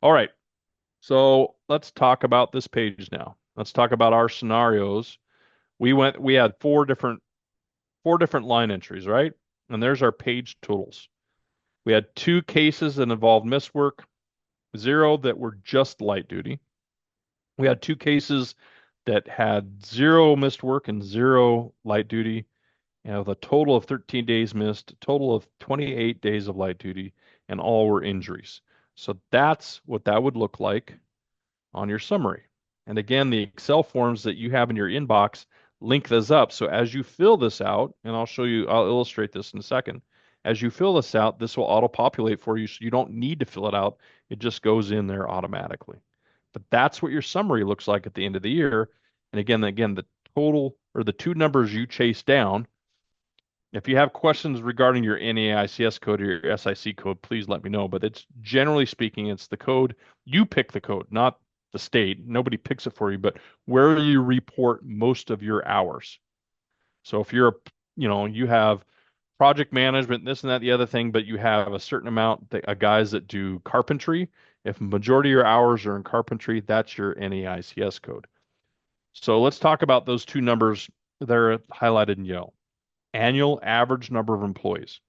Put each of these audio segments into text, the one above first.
All right. So let's talk about this page now. Let's talk about our scenarios. We had four different line entries, right? And there's our page totals. We had two cases that involved missed work, zero that were just light duty. We had two cases that had zero missed work and zero light duty, and with a total of 13 days missed, a total of 28 days of light duty, and all were injuries. So that's what that would look like on your summary. And again, the Excel forms that you have in your inbox link this up. So as you fill this out, and I'll illustrate this in a second. As you fill this out, this will auto-populate for you, so you don't need to fill it out. It just goes in there automatically. But that's what your summary looks like at the end of the year. And again, the total or the two numbers you chase down. If you have questions regarding your NAICS code or your SIC code, please let me know. But it's generally speaking, it's the code. You pick the code, not the state. Nobody picks it for you, but where you report most of your hours. So if you have project management, this and that, the other thing, but you have a certain amount of guys that do carpentry. If majority of your hours are in carpentry, that's your NAICS code. So let's talk about those two numbers that are highlighted in yellow. Annual average number of employees.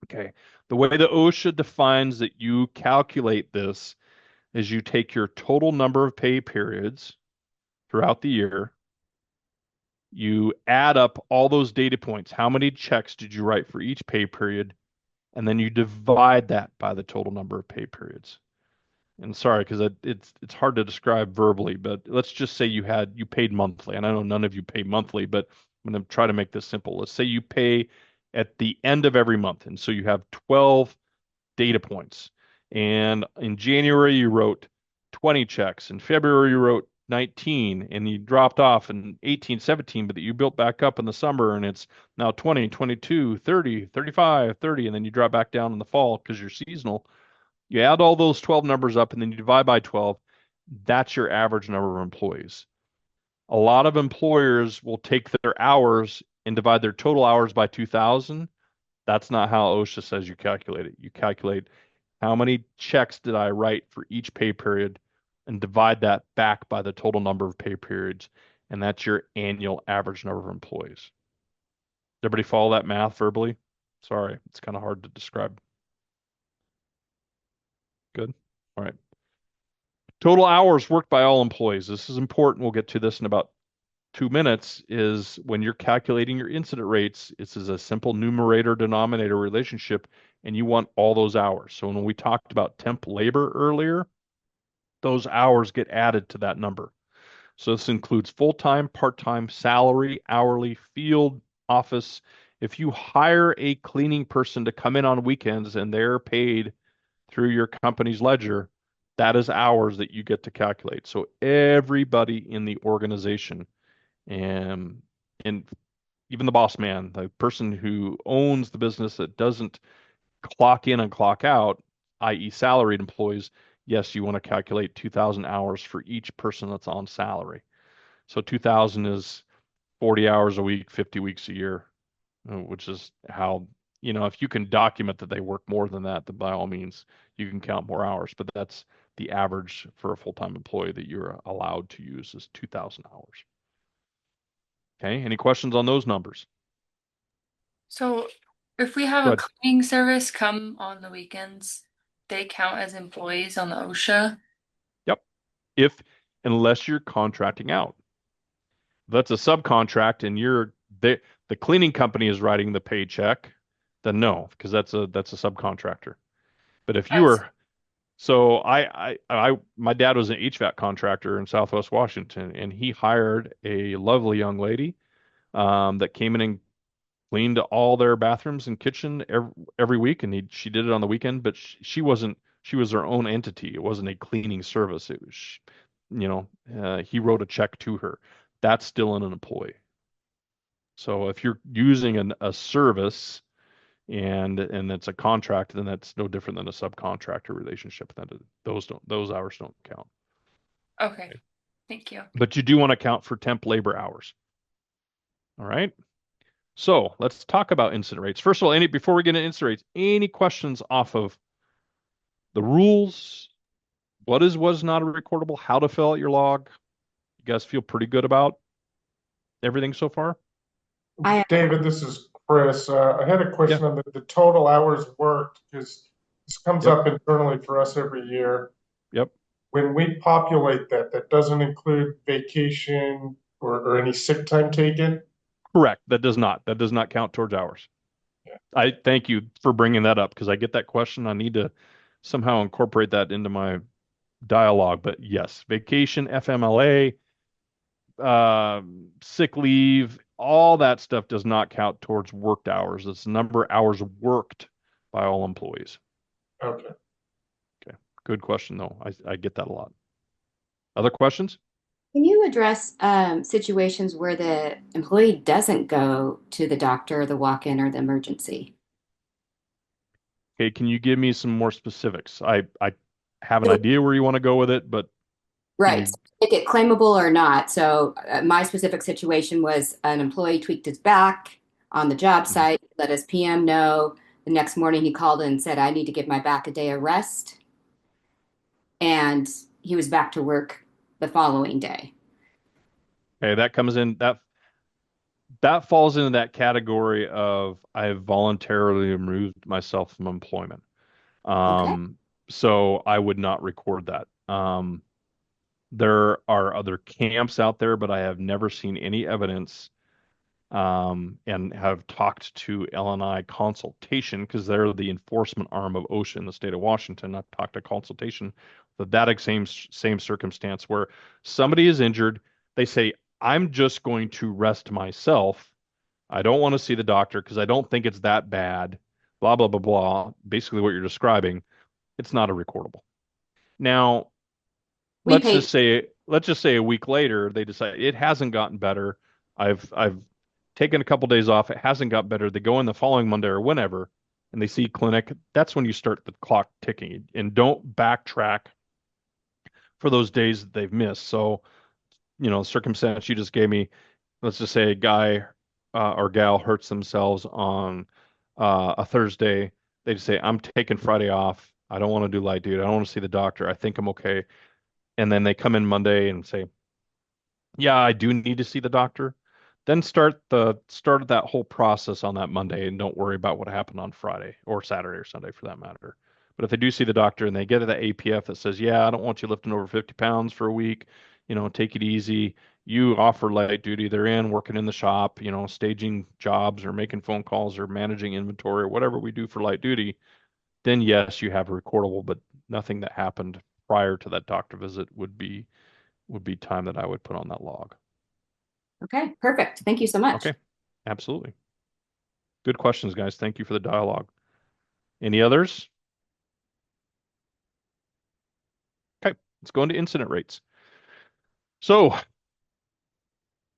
Okay. The way the OSHA defines that you calculate this is you take your total number of pay periods throughout the year, you add up all those data points. How many checks did you write for each pay period? And then you divide that by the total number of pay periods. And sorry, because it's hard to describe verbally, but let's just say you paid monthly. And I know none of you pay monthly, but I'm going to try to make this simple. Let's say you pay at the end of every month. And so you have 12 data points. And in January, you wrote 20 checks. In February, you wrote 19, and you dropped off in 18, 17, but that you built back up in the summer, and it's now 20, 22, 30, 35, 30, and then you drop back down in the fall because you're seasonal. You add all those 12 numbers up, and then you divide by 12. That's your average number of employees. A lot of employers will take their hours and divide their total hours by 2,000. That's not how OSHA says you calculate it. You calculate how many checks did I write for each pay period and divide that back by the total number of pay periods. And that's your annual average number of employees. Everybody follow that math verbally? Sorry, it's kind of hard to describe. Good. All right. Total hours worked by all employees. This is important. We'll get to this in about 2 minutes. Is when you're calculating your incident rates, it's as a simple numerator denominator relationship, and you want all those hours. So when we talked about temp labor earlier, those hours get added to that number. So this includes full-time, part-time, salary, hourly, field, office. If you hire a cleaning person to come in on weekends and they're paid through your company's ledger, that is hours that you get to calculate. So everybody in the organization and even the boss man, the person who owns the business that doesn't clock in and clock out, i.e. salaried employees, yes, you want to calculate 2,000 hours for each person that's on salary. So 2,000 is 40 hours a week, 50 weeks a year, which is how, if you can document that they work more than that, then by all means, you can count more hours. But that's the average for a full-time employee that you're allowed to use is 2,000 hours. Okay, any questions on those numbers? So if we have a Good. cleaning service come on the weekends, they count as employees on the OSHA. Yep. If unless you're contracting out. If that's a subcontract and the cleaning company is writing the paycheck, then no, because that's a subcontractor. But if you I see. were so my dad was an HVAC contractor in Southwest Washington, and he hired a lovely young lady that came in and cleaned all their bathrooms and kitchen every week, and she did it on the weekend. But she was her own entity. It wasn't a cleaning service. It was, he wrote a check to her. That's still an employee. So if you're using a service and it's a contract, then that's no different than a subcontractor relationship. Those hours don't count. Okay. Okay. Thank you. But you do want to count for temp labor hours. All right. So let's talk about incident rates. First of all, before we get into incident rates, any questions off of the rules? What is was not a recordable? How to fill out your log? You guys feel pretty good about everything so far? I David, this is Chris. I had a Yeah. question on the total hours worked because this comes Yep. up internally for us every year. Yep. When we populate that, that doesn't include vacation or any sick time taken. Correct. That does not. That does not count towards hours. Yeah. I thank you for bringing that up because I get that question. I need to somehow incorporate that into my dialogue. But yes, vacation, FMLA, sick leave, all that stuff does not count towards worked hours. It's the number of hours worked by all employees. Okay. Okay. Good question, though. I get that a lot. Other questions? Can you address situations where the employee doesn't go to the doctor, the walk-in, or the emergency? Okay. Can you give me some more specifics? I have an So, idea where you want to go with it, but can right. you? So make it claimable or not. So my specific situation was an employee tweaked his back on the job Mhm. site, let his PM know. The next morning he called and said, I need to give my back a day of rest. And he was back to work the following day. Okay, that comes in that falls into that category of I have voluntarily removed myself from employment. Okay. Um, so I would not record that. There are other camps out there, but I have never seen any evidence and have talked to LNI consultation because they're the enforcement arm of OSHA in the state of Washington. I've talked to consultation, but that same circumstance where somebody is injured, they say, I'm just going to rest myself. I don't want to see the doctor because I don't think it's that bad. Blah, blah, blah, blah. Basically, what you're describing, it's not a recordable. Now, We paid. let's just say a week later they decide it hasn't gotten better. I've taken a couple days off. It hasn't got better. They go in the following Monday or whenever, and they see clinic. That's when you start the clock ticking, and don't backtrack for those days that they've missed. So, circumstance you just gave me. Let's just say a guy or gal hurts themselves on a Thursday. They just say, "I'm taking Friday off. I don't want to do light duty. I don't want to see the doctor. I think I'm okay." And then they come in Monday and say, yeah, I do need to see the doctor. Then start that whole process on that Monday and don't worry about what happened on Friday or Saturday or Sunday for that matter. But if they do see the doctor and they get that APF that says, yeah, I don't want you lifting over 50 pounds for a week, take it easy. You offer light duty. They're in working in the shop, staging jobs or making phone calls or managing inventory or whatever we do for light duty. Then yes, you have a recordable, but nothing that happened prior to that doctor visit would be time that I would put on that log. Okay, perfect. Thank you so much. Okay, absolutely. Good questions, guys. Thank you for the dialogue. Any others? Okay, let's go into incident rates. So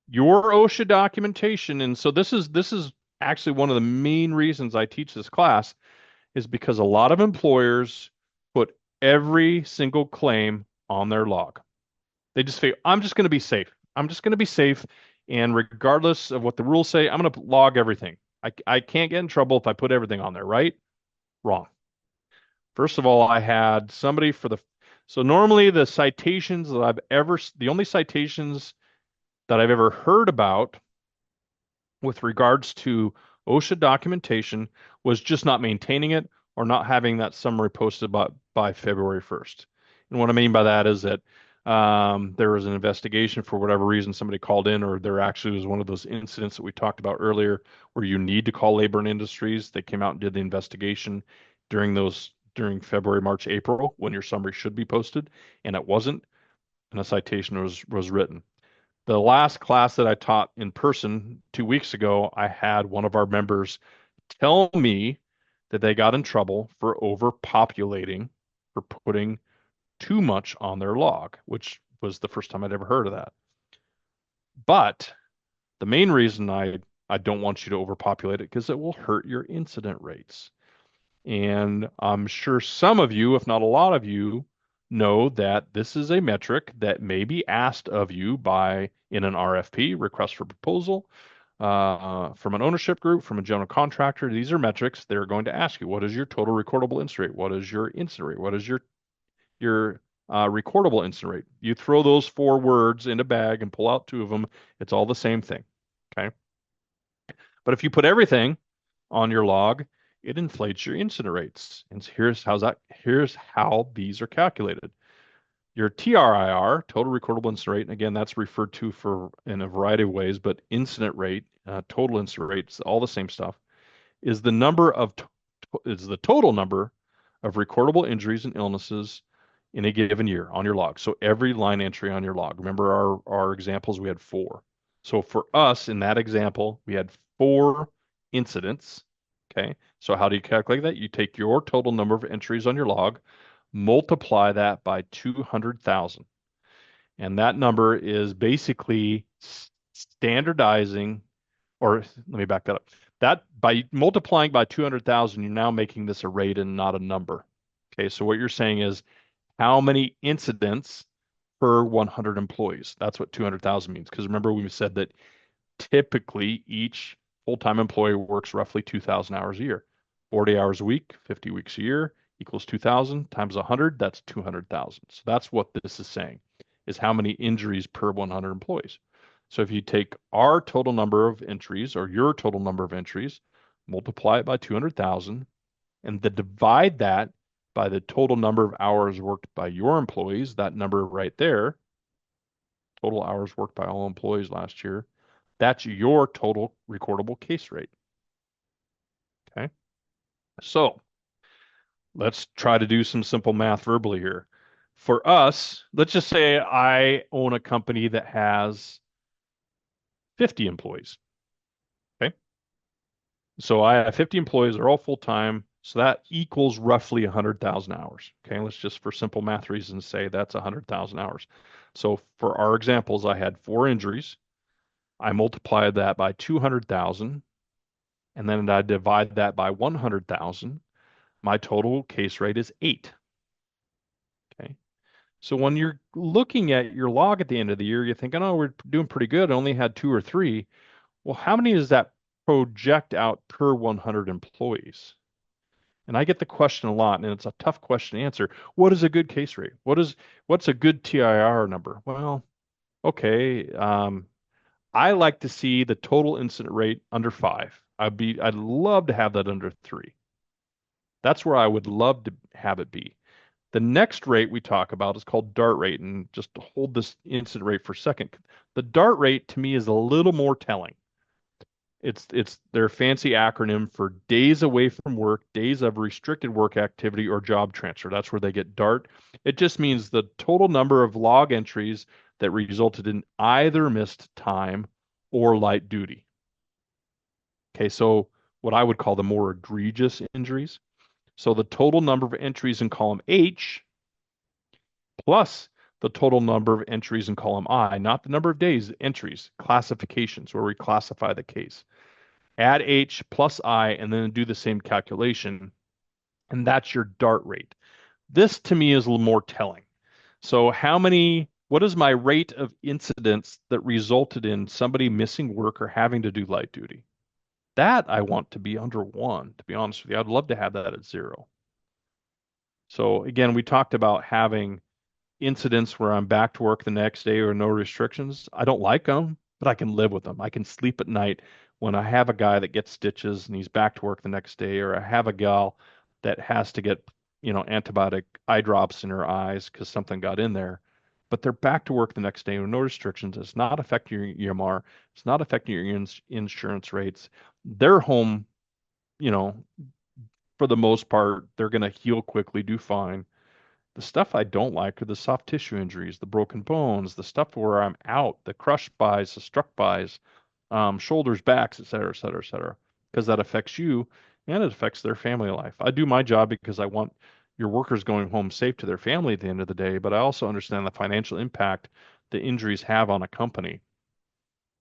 your OSHA documentation, and so this is actually one of the main reasons I teach this class is because a lot of employers put every single claim on their log. They just say, I'm just going to be safe. I'm just going to be safe. And regardless of what the rules say, I'm going to log everything. I can't get in trouble if I put everything on there, right? Wrong. First of all, I had somebody so normally the only citations that I've ever heard about with regards to OSHA documentation was just not maintaining it or not having that summary posted by February 1st. And what I mean by that is that there was an investigation for whatever reason somebody called in, or there actually was one of those incidents that we talked about earlier where you need to call Labor and Industries. They came out and did the investigation during February, March, April when your summary should be posted, and it wasn't, and a citation was written. The last class that I taught in person 2 weeks ago, I had one of our members tell me that they got in trouble for overpopulating, for putting too much on their log, which was the first time I'd ever heard of that. But the main reason I don't want you to overpopulate it because it will hurt your incident rates. And I'm sure some of you, if not a lot of you, know that this is a metric that may be asked of you in an RFP, request for proposal, from an ownership group, from a general contractor. These are metrics they're going to ask you. What is your total recordable incident rate? What is your incident rate? What is your recordable incident rate? You throw those four words in a bag and pull out two of them. It's all the same thing. Okay. But if you put everything on your log, it inflates your incident rates. And here's how these are calculated. Your TRIR, total recordable incident rate, and again, that's referred to for in a variety of ways, but incident rate, total incident rates, all the same stuff, is the total number of recordable injuries and illnesses in a given year on your log. So every line entry on your log. Remember our examples, we had four. So for us in that example, we had four incidents. Okay. So how do you calculate that? You take your total number of entries on your log, multiply that by 200,000. And that number is basically standardizing, or let me back that up. That by multiplying by 200,000, you're now making this a rate and not a number. Okay, so what you're saying is how many incidents per 100 employees. That's what 200,000 means. Because remember, we said that typically each full-time employee works roughly 2,000 hours a year. 40 hours a week, 50 weeks a year equals 2,000 times 100, that's 200,000. So that's what this is saying, is how many injuries per 100 employees. So if you take our total number of entries or your total number of entries, multiply it by 200,000, and then divide that by the total number of hours worked by your employees, that number right there, total hours worked by all employees last year, that's your total recordable case rate. Okay. So let's try to do some simple math verbally here. For us, let's just say I own a company that has 50 employees. Okay. So I have 50 employees, they're all full-time. So that equals roughly 100,000 hours. Okay. Let's just, for simple math reasons, say that's 100,000 hours. So for our examples, I had four injuries. I multiplied that by 200,000, and then I divide that by 100,000. My total case rate is 8. Okay. So when you're looking at your log at the end of the year, you're thinking, oh, we're doing pretty good. I only had 2 or 3. Well, how many does that project out per 100 employees? And I get the question a lot, and it's a tough question to answer. What is a good case rate? What's a good TIR number? Well, okay. I like to see the total incident rate under 5. I'd love to have that under 3. That's where I would love to have it be. The next rate we talk about is called DART rate, and just to hold this incident rate for a second. The DART rate to me is a little more telling. It's their fancy acronym for days away from work, days of restricted work activity, or job transfer. That's where they get DART. It just means the total number of log entries that resulted in either missed time or light duty. Okay, so what I would call the more egregious injuries. So the total number of entries in column H plus the total number of entries in column I, not the number of days, entries, classifications, where we classify the case. Add H plus I and then do the same calculation, and that's your DART rate. This to me is a little more telling. So what is my rate of incidents that resulted in somebody missing work or having to do light duty? That I want to be under 1, to be honest with you. I'd love to have that at 0. So again, we talked about having incidents where I'm back to work the next day or no restrictions. I don't like them, but I can live with them. I can sleep at night when I have a guy that gets stitches and he's back to work the next day, or I have a gal that has to get, antibiotic eye drops in her eyes because something got in there. But they're back to work the next day with no restrictions. It's not affecting your EMR. It's not affecting your insurance rates. They're home, for the most part, they're going to heal quickly, do fine. The stuff I don't like are the soft tissue injuries, the broken bones, the stuff where I'm out, the crushed bys, the struck bys, shoulders, backs, et cetera, et cetera, et cetera, because that affects you and it affects their family life. I do my job because I want your workers going home safe to their family at the end of the day, but I also understand the financial impact the injuries have on a company.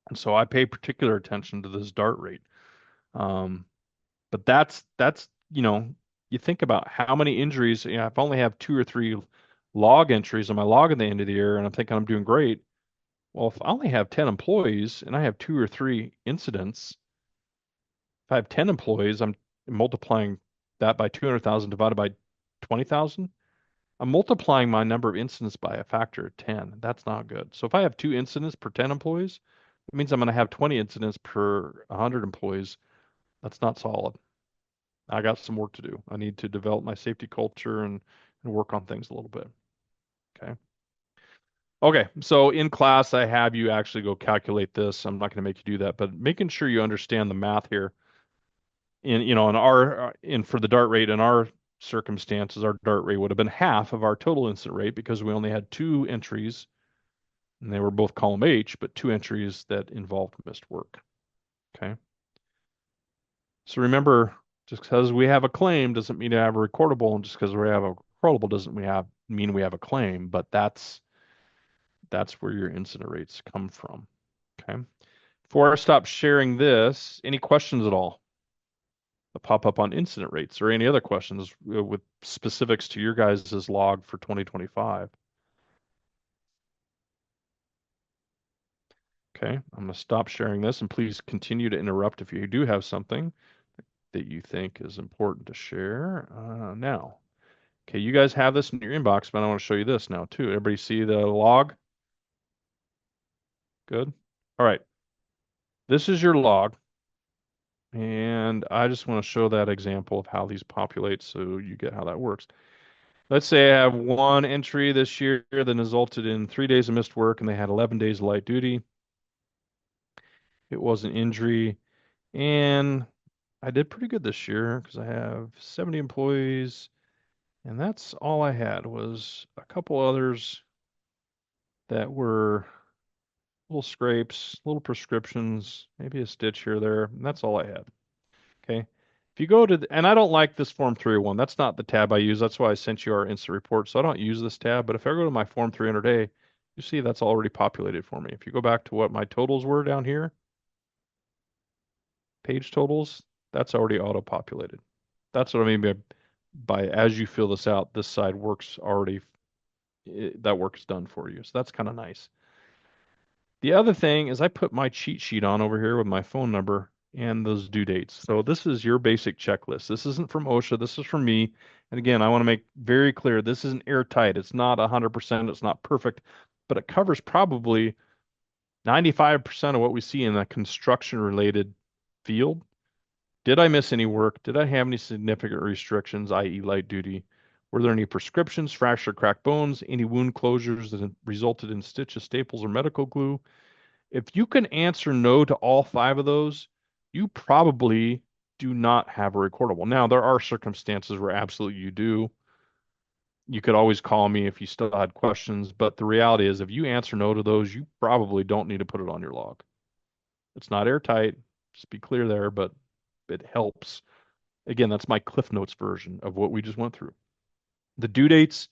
And so I pay particular attention to this DART rate. But that's you think about how many injuries, if I only have 2 or 3 log entries on my log at the end of the year and I'm thinking I'm doing great, Well, if I only have 10 employees and I have 2 or 3 incidents, if I have 10 employees, I'm multiplying that by 200,000 divided by 20,000. I'm multiplying my number of incidents by a factor of 10. That's not good. So if I have 2 incidents per 10 employees, it means I'm going to have 20 incidents per 100 employees. That's not solid. I got some work to do. I need to develop my safety culture and work on things a little bit. Okay. Okay. So in class, I have you actually go calculate this. I'm not going to make you do that, but making sure you understand the math here. In for the DART rate in our circumstances, our DART rate would have been half of our total incident rate because we only had 2 entries, and they were both column H, but 2 entries that involved missed work. Okay. So remember, just because we have a claim doesn't mean we have a recordable, and just because we have a recordable doesn't mean we have a claim. But that's where your incident rates come from. Okay. Before I stop sharing this, any questions at all that pop up on incident rates or any other questions with specifics to your guys' log for 2025? Okay, I'm going to stop sharing this, and please continue to interrupt if you do have something that you think is important to share now. Okay, you guys have this in your inbox, but I want to show you this now too. Everybody see the log? Good. All right. This is your log, and I just want to show that example of how these populate so you get how that works. Let's say I have one entry this year that resulted in 3 days of missed work, and they had 11 days of light duty. It was an injury, and I did pretty good this year because I have 70 employees, and that's all I had was a couple others that were little scrapes, little prescriptions, maybe a stitch here or there, and that's all I had. Okay. If you go to, and I don't like this Form 301. That's not the tab I use. That's why I sent you our instant report. So I don't use this tab. But if I go to my Form 300A, you see that's already populated for me. If you go back to what my totals were down here, page totals, that's already auto-populated. That's what I mean by as you fill this out, this side works already, that work's done for you. So that's kind of nice. The other thing is I put my cheat sheet on over here with my phone number and those due dates. So this is your basic checklist. This isn't from Osha. This is from me. And again, I want to make very clear, this isn't airtight. It's not 100%. It's not perfect, but it covers probably 95% of what we see in a construction related field. Did I miss any work? Did I have any significant restrictions, i.e. light duty? Were there any prescriptions, fractured, cracked bones, any wound closures that resulted in stitches, staples, or medical glue? If you can answer no to all 5 of those, you probably do not have a recordable. Now, there are circumstances where absolutely you do. You could always call me if you still had questions, but the reality is if you answer no to those, you probably don't need to put it on your log. It's not airtight, just be clear there, but it helps. Again, that's my Cliff Notes version of what we just went through. The due dates,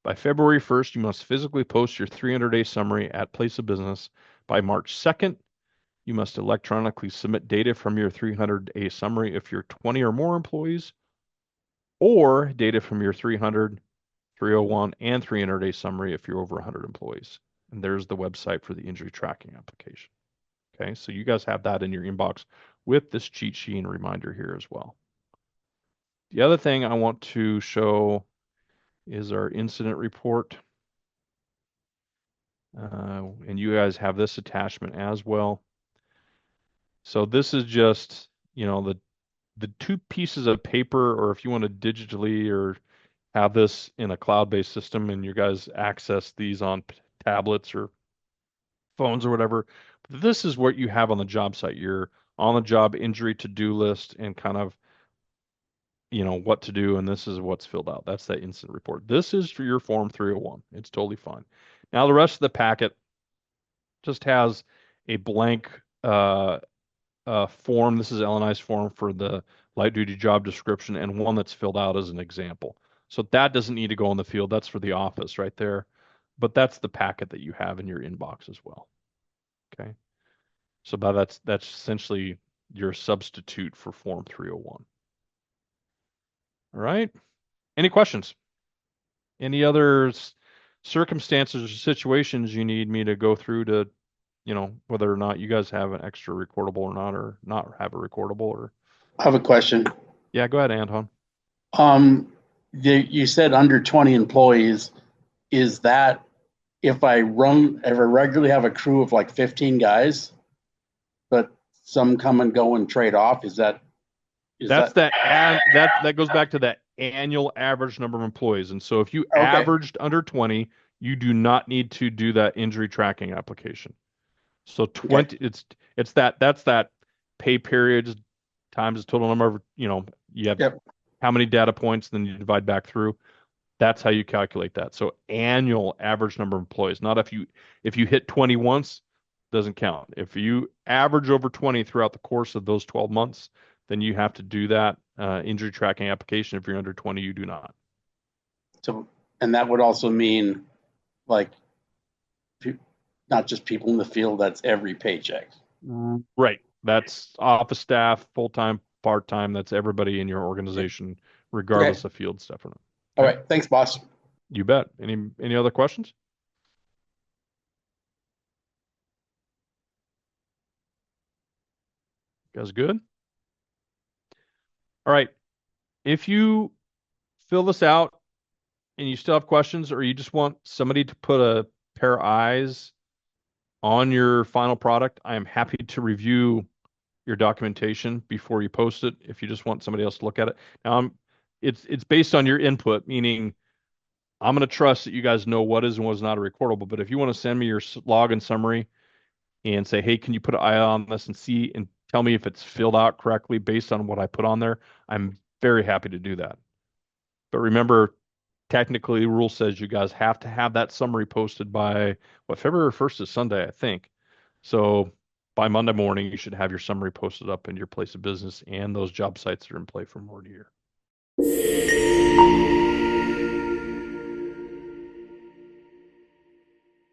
by February 1st, you must physically post your 300-day summary at place of business. By March 2nd, you must electronically submit data from your 300-day summary if you're 20 or more employees, or data from your 300, 301, and 300-day summary if you're over 100 employees. And there's the website for the injury tracking application. Okay, so you guys have that in your inbox with this cheat sheet and reminder here as well. The other thing I want to show is our incident report. And you guys have this attachment as well. So this is just, the 2 pieces of paper, or if you want to digitally or have this in a cloud-based system and you guys access these on tablets or phones or whatever. This is what you have on the job site, your on-the-job injury to-do list and kind of, what to do, and this is what's filled out. That's that incident report. This is for your Form 301. It's totally fine. Now, the rest of the packet just has a blank form. This is L&I's form for the light duty job description and one that's filled out as an example. So that doesn't need to go in the field. That's for the office right there. But that's the packet that you have in your inbox as well. Okay. So that's essentially your substitute for Form 301. All right. Any questions? Any others? circumstances or situations you need me to go through to, whether or not you guys have an extra recordable or not have a recordable or I have a question. yeah, go ahead, Anton. Um, you said under 20 employees. Is that if I regularly have a crew of like 15 guys, but some come and go and trade off? That's that goes back to that annual average number of employees. And so if you Okay? averaged under 20, you do not need to do that injury tracking application. So Okay. 20, that's that pay periods times the total number of, you have Yep. how many data points, then you divide back through. That's how you calculate that. So annual average number of employees, not if you hit 20 once, doesn't count. If you average over 20 throughout the course of those 12 months, then you have to do that injury tracking application. If you're under 20, you do not. So, and that would also mean like not just people in the field. That's every paycheck. Right. That's office staff, full-time, part-time. That's everybody in your organization, regardless Okay. of field stuff or not. All right. Thanks, boss. You bet. Any other questions? You guys good? All right. If you fill this out and you still have questions, or you just want somebody to put a pair of eyes on your final product, I am happy to review your documentation before you post it. If you just want somebody else to look at it. Now, it's based on your input, meaning I'm going to trust that you guys know what is and what is not a recordable. But if you want to send me your log and summary and say, hey, can you put an eye on this and see and tell me if it's filled out correctly based on what I put on there, I'm very happy to do that. But remember, technically, the rule says you guys have to have that summary posted by February 1st is Sunday, I think. So by Monday morning, you should have your summary posted up in your place of business and those job sites that are in play for more than a year.